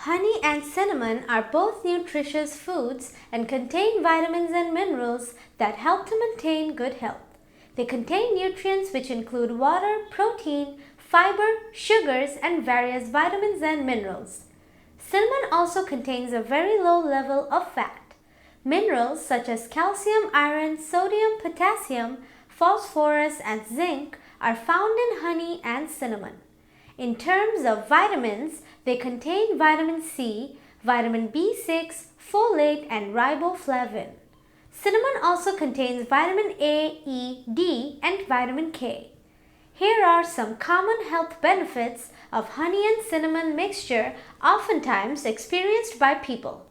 Honey and cinnamon are both nutritious foods and contain vitamins and minerals that help to maintain good health. They contain nutrients which include water, protein, fiber, sugars, and various vitamins and minerals. Cinnamon also contains a very low level of fat. Minerals such as calcium, iron, sodium, potassium, phosphorus, and zinc are found in honey and cinnamon. In terms of vitamins, they contain vitamin C, vitamin B6, folate, and riboflavin. Cinnamon also contains vitamin A, E, D, and vitamin K. Here are some common health benefits of honey and cinnamon mixture oftentimes experienced by people.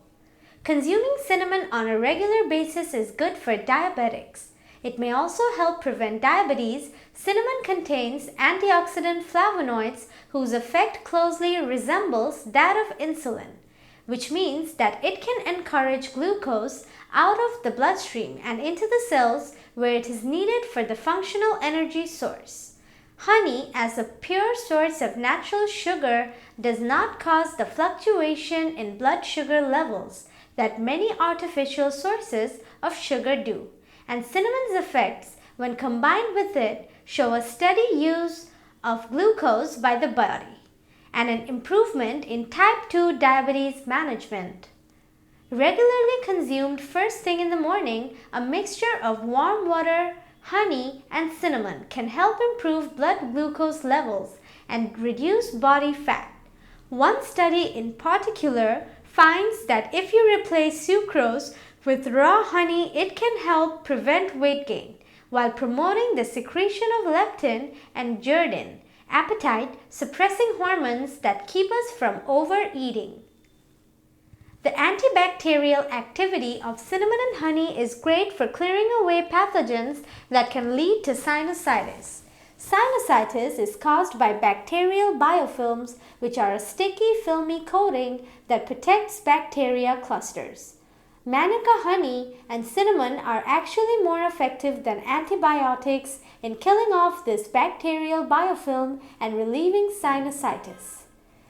Consuming cinnamon on a regular basis is good for diabetics. It may also help prevent diabetes. Cinnamon contains antioxidant flavonoids whose effect closely resembles that of insulin, which means that it can encourage glucose out of the bloodstream and into the cells where it is needed for the functional energy source. Honey, as a pure source of natural sugar, does not cause the fluctuation in blood sugar levels that many artificial sources of sugar do. And cinnamon's effects, when combined with it, show a steady use of glucose by the body and an improvement in type 2 diabetes management. Regularly consumed first thing in the morning, a mixture of warm water, honey, and cinnamon can help improve blood glucose levels and reduce body fat. One study in particular finds that if you replace sucrose with raw honey, it can help prevent weight gain while promoting the secretion of leptin and ghrelin, appetite-suppressing hormones that keep us from overeating. The antibacterial activity of cinnamon and honey is great for clearing away pathogens that can lead to sinusitis. Sinusitis is caused by bacterial biofilms, which are a sticky, filmy coating that protects bacteria clusters. Manuka honey and cinnamon are actually more effective than antibiotics in killing off this bacterial biofilm and relieving sinusitis.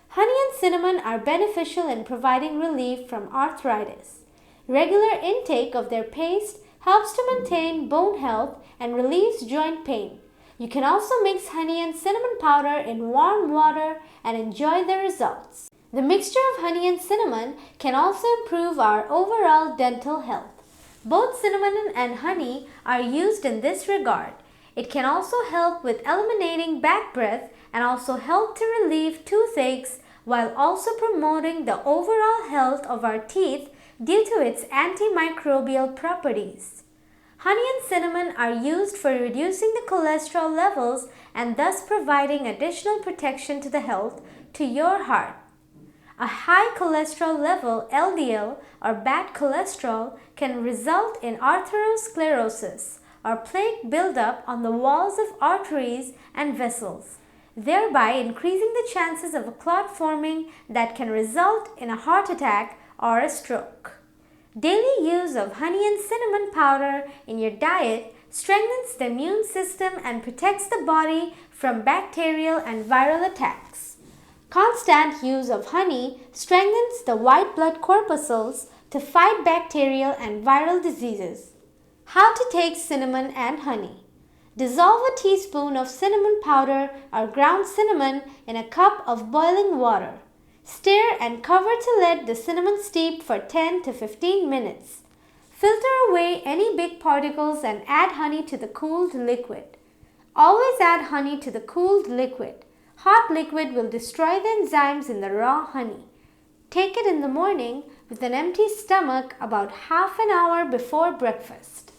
Honey and cinnamon are beneficial in providing relief from arthritis. Regular intake of their paste helps to maintain bone health and relieves joint pain. You can also mix honey and cinnamon powder in warm water and enjoy the results. The mixture of honey and cinnamon can also improve our overall dental health. Both cinnamon and honey are used in this regard. It can also help with eliminating back breath and also help to relieve toothaches while also promoting the overall health of our teeth due to its antimicrobial properties. Honey and cinnamon are used for reducing the cholesterol levels and thus providing additional protection to the health to your heart. A high cholesterol level, LDL, or bad cholesterol, can result in atherosclerosis, or plaque buildup on the walls of arteries and vessels, thereby increasing the chances of a clot forming that can result in a heart attack or a stroke. Daily use of honey and cinnamon powder in your diet strengthens the immune system and protects the body from bacterial and viral attacks. Constant use of honey strengthens the white blood corpuscles to fight bacterial and viral diseases. How to take cinnamon and honey. Dissolve a teaspoon of cinnamon powder or ground cinnamon in a cup of boiling water. Stir and cover to let the cinnamon steep for 10 to 15 minutes. Filter away any big particles and add honey to the cooled liquid. Always add honey to the cooled liquid. Hot liquid will destroy the enzymes in the raw honey. Take it in the morning with an empty stomach about half an hour before breakfast.